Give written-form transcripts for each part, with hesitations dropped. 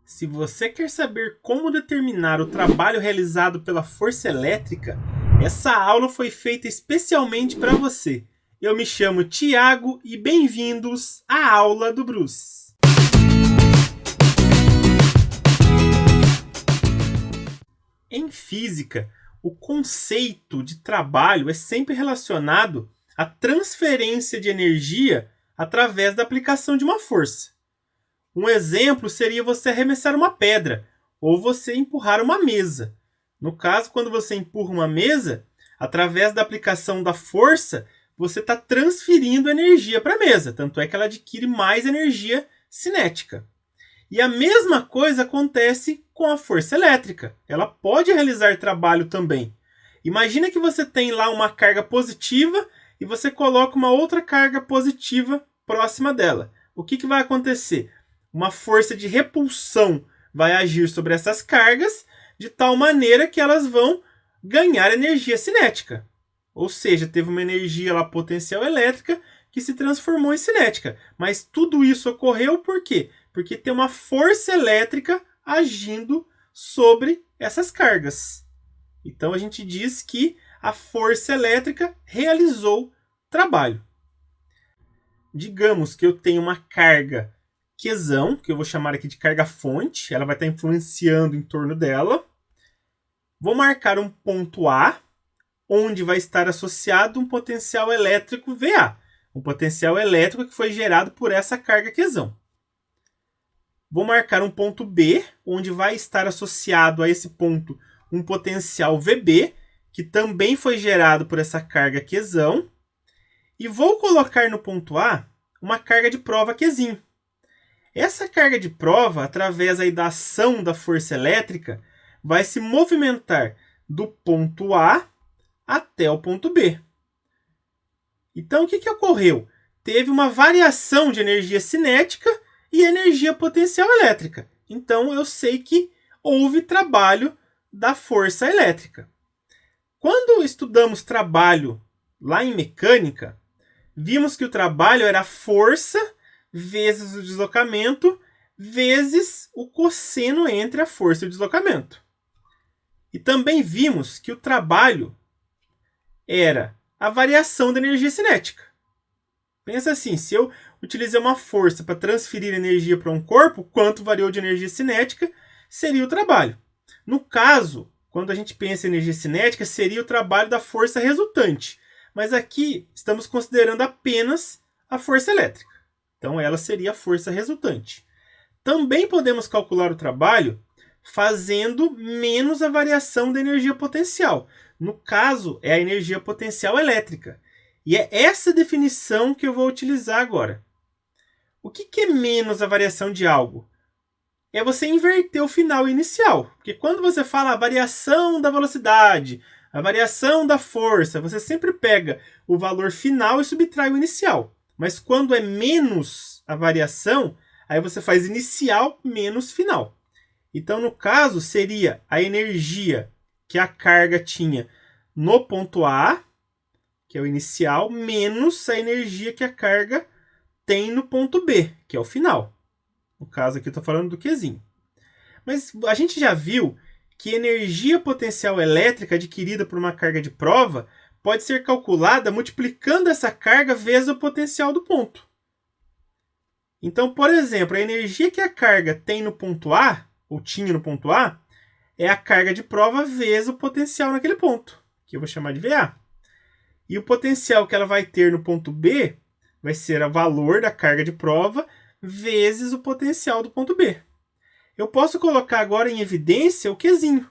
Se você quer saber como determinar o trabalho realizado pela força elétrica, essa aula foi feita especialmente para você. Eu me chamo Tiago e bem-vindos à aula do Bruce. Em física, o conceito de trabalho é sempre relacionado à transferência de energia através da aplicação de uma força. Um exemplo seria você arremessar uma pedra ou você empurrar uma mesa. No caso, quando você empurra uma mesa, através da aplicação da força, você está transferindo energia para a mesa. Tanto é que ela adquire mais energia cinética. E a mesma coisa acontece com a força elétrica. Ela pode realizar trabalho também. Imagina que você tem lá uma carga positiva e você coloca uma outra carga positiva próxima dela. O que vai acontecer? Uma força de repulsão vai agir sobre essas cargas de tal maneira que elas vão ganhar energia cinética. Ou seja, teve uma energia lá potencial elétrica que se transformou em cinética. Mas tudo isso ocorreu por quê? Porque tem uma força elétrica agindo sobre essas cargas. Então a gente diz que a força elétrica realizou trabalho. Digamos que eu tenho uma carga Qzão, que eu vou chamar aqui de carga fonte, ela vai estar influenciando em torno dela. Vou marcar um ponto A, onde vai estar associado um potencial elétrico VA, um potencial elétrico que foi gerado por essa carga Qzão. Vou marcar um ponto B, onde vai estar associado a esse ponto um potencial VB, que também foi gerado por essa carga Qzão. E vou colocar no ponto A uma carga de prova Qzinho. Essa carga de prova, através aí da ação da força elétrica, vai se movimentar do ponto A até o ponto B. Então, o que ocorreu? Teve uma variação de energia cinética e energia potencial elétrica. Então, eu sei que houve trabalho da força elétrica. Quando estudamos trabalho lá em mecânica, vimos que o trabalho era força vezes o deslocamento, vezes o cosseno entre a força e o deslocamento. E também vimos que o trabalho era a variação da energia cinética. Pensa assim, se eu utilizei uma força para transferir energia para um corpo, quanto variou de energia cinética seria o trabalho. No caso, quando a gente pensa em energia cinética, seria o trabalho da força resultante. Mas aqui estamos considerando apenas a força elétrica. Então, ela seria a força resultante. Também podemos calcular o trabalho fazendo menos a variação da energia potencial. No caso, é a energia potencial elétrica. E é essa definição que eu vou utilizar agora. O que é menos a variação de algo? É você inverter o final inicial. Porque quando você fala a variação da velocidade, a variação da força, você sempre pega o valor final e subtrai o inicial. Mas quando é menos a variação, aí você faz inicial menos final. Então, no caso, seria a energia que a carga tinha no ponto A, que é o inicial, menos a energia que a carga tem no ponto B, que é o final. No caso aqui eu estou falando do Qzinho. Mas a gente já viu que energia potencial elétrica adquirida por uma carga de prova pode ser calculada multiplicando essa carga vezes o potencial do ponto. Então, por exemplo, a energia que a carga tem no ponto A, ou tinha no ponto A, é a carga de prova vezes o potencial naquele ponto, que eu vou chamar de VA. E o potencial que ela vai ter no ponto B vai ser o valor da carga de prova vezes o potencial do ponto B. Eu posso colocar agora em evidência o Qzinho.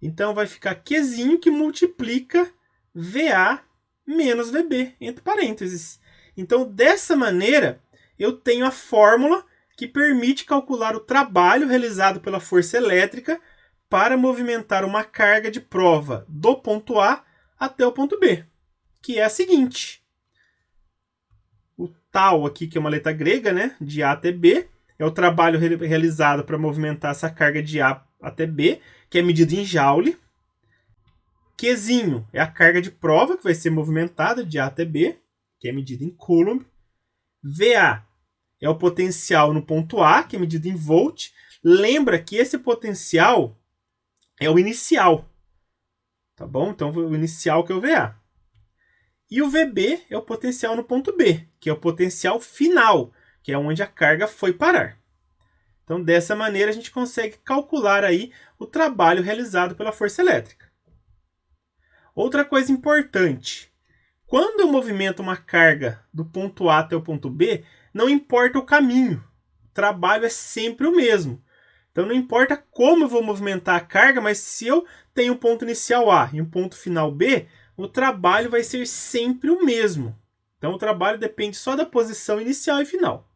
Então, vai ficar Qzinho que multiplica VA menos VB, entre parênteses. Então, dessa maneira, eu tenho a fórmula que permite calcular o trabalho realizado pela força elétrica para movimentar uma carga de prova do ponto A até o ponto B, que é a seguinte. O tal aqui, que é uma letra grega, né, de A até B, é o trabalho realizado para movimentar essa carga de A até B, que é medido em joule. Qzinho é a carga de prova que vai ser movimentada de A até B, que é medida em coulomb. VA é o potencial no ponto A, que é medido em volt. Lembra que esse potencial é o inicial. Tá bom? Então, o inicial que é o VA. E o VB é o potencial no ponto B, que é o potencial final, que é onde a carga foi parar. Então, dessa maneira, a gente consegue calcular aí o trabalho realizado pela força elétrica. Outra coisa importante. Quando eu movimento uma carga do ponto A até o ponto B, não importa o caminho. O trabalho é sempre o mesmo. Então, não importa como eu vou movimentar a carga, mas se eu tenho um ponto inicial A e um ponto final B, o trabalho vai ser sempre o mesmo. Então, o trabalho depende só da posição inicial e final.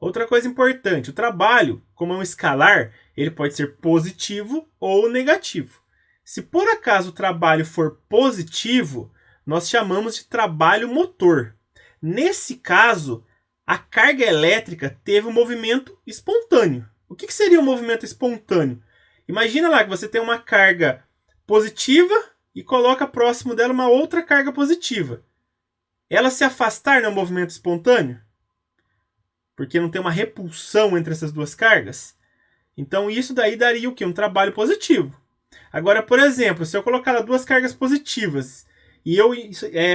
Outra coisa importante, o trabalho, como é um escalar, ele pode ser positivo ou negativo. Se por acaso o trabalho for positivo, nós chamamos de trabalho motor. Nesse caso, a carga elétrica teve um movimento espontâneo. O que seria um movimento espontâneo? Imagina lá que você tem uma carga positiva e coloca próximo dela uma outra carga positiva. Ela se afastar não é um movimento espontâneo? Porque não tem uma repulsão entre essas duas cargas? Então isso daí daria o quê? Um trabalho positivo. Agora, por exemplo, se eu colocar duas cargas positivas e eu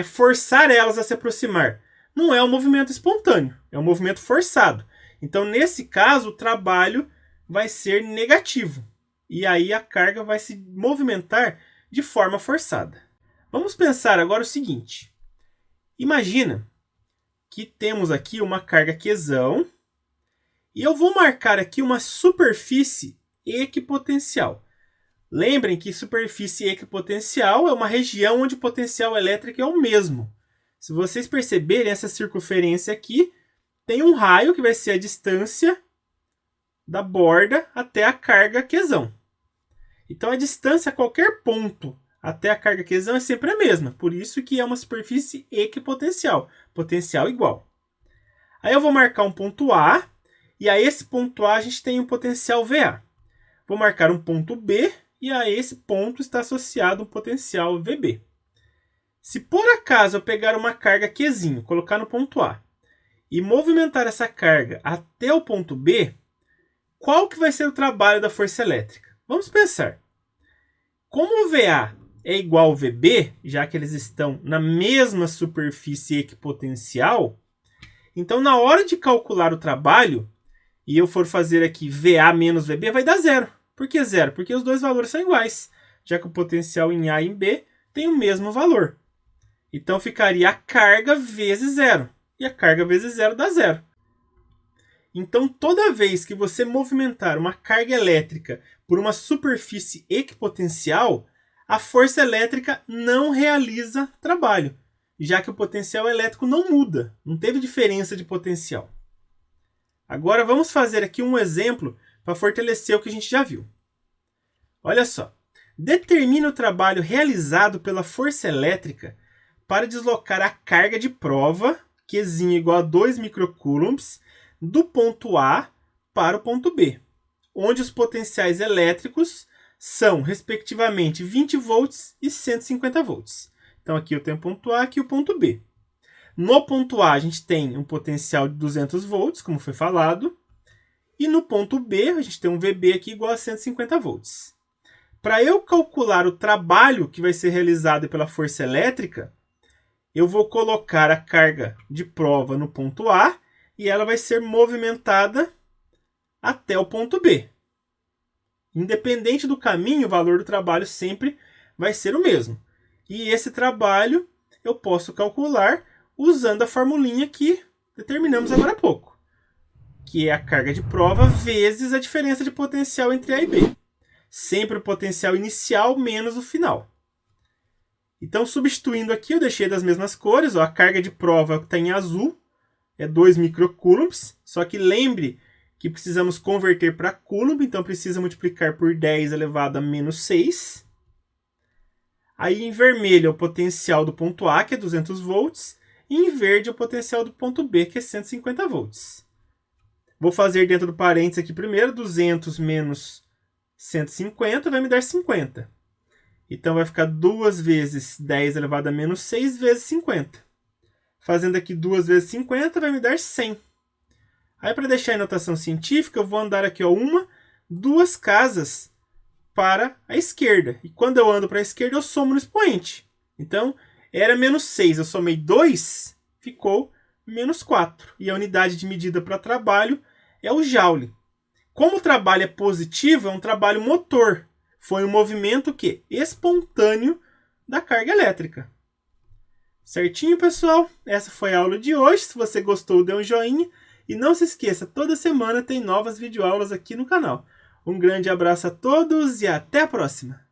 forçar elas a se aproximar, não é um movimento espontâneo, é um movimento forçado. Então, nesse caso, o trabalho vai ser negativo. E aí a carga vai se movimentar de forma forçada. Vamos pensar agora o seguinte. Imagina que temos aqui uma carga Qzão e eu vou marcar aqui uma superfície equipotencial. Lembrem que superfície equipotencial é uma região onde o potencial elétrico é o mesmo. Se vocês perceberem, essa circunferência aqui tem um raio que vai ser a distância da borda até a carga Qzão. Então a distância a qualquer ponto até a carga Qzão é sempre a mesma. Por isso que é uma superfície equipotencial. Potencial igual. Aí eu vou marcar um ponto A. E a esse ponto A a gente tem um potencial VA. Vou marcar um ponto B. E a esse ponto está associado um potencial VB. Se por acaso eu pegar uma carga Qzinho, colocar no ponto A, e movimentar essa carga até o ponto B, qual que vai ser o trabalho da força elétrica? Vamos pensar. Como o VA é igual ao VB, já que eles estão na mesma superfície equipotencial, então na hora de calcular o trabalho, e eu for fazer aqui VA menos VB, vai dar zero. Por que zero? Porque os dois valores são iguais, já que o potencial em A e em B tem o mesmo valor. Então ficaria a carga vezes zero. E a carga vezes zero dá zero. Então toda vez que você movimentar uma carga elétrica por uma superfície equipotencial, a força elétrica não realiza trabalho, já que o potencial elétrico não muda, não teve diferença de potencial. Agora vamos fazer aqui um exemplo para fortalecer o que a gente já viu. Olha só. Determine o trabalho realizado pela força elétrica para deslocar a carga de prova, Qzinho igual a 2 microcoulombs, do ponto A para o ponto B, onde os potenciais elétricos são, respectivamente, 20 volts e 150 volts. Então aqui eu tenho o ponto A, aqui o ponto B. No ponto A a gente tem um potencial de 200 volts, como foi falado, e no ponto B a gente tem um VB aqui igual a 150 volts. Para eu calcular o trabalho que vai ser realizado pela força elétrica, eu vou colocar a carga de prova no ponto A e ela vai ser movimentada até o ponto B. Independente do caminho, o valor do trabalho sempre vai ser o mesmo. E esse trabalho eu posso calcular usando a formulinha que determinamos agora há pouco, que é a carga de prova vezes a diferença de potencial entre A e B. Sempre o potencial inicial menos o final. Então, substituindo aqui, eu deixei das mesmas cores. Ó, a carga de prova que está em azul é 2 microcoulombs. Só que lembre que precisamos converter para coulomb. Então, precisa multiplicar por 10 elevado a menos 6. Aí, em vermelho, é o potencial do ponto A, que é 200 volts. E em verde, é o potencial do ponto B, que é 150 volts. Vou fazer dentro do parênteses aqui primeiro. 200 menos 150 vai me dar 50. Então, vai ficar 2 vezes 10 elevado a menos 6 vezes 50. Fazendo aqui 2 vezes 50 vai me dar 100. Aí, para deixar em notação científica, eu vou andar aqui, ó, 1, 2 casas para a esquerda. E quando eu ando para a esquerda, eu somo no expoente. Então, era menos 6, eu somei 2, ficou menos 4. E a unidade de medida para trabalho é o joule. Como o trabalho é positivo, é um trabalho motor. Foi um movimento que espontâneo da carga elétrica. Certinho, pessoal? Essa foi a aula de hoje. Se você gostou, dê um joinha. E não se esqueça, toda semana tem novas videoaulas aqui no canal. Um grande abraço a todos e até a próxima!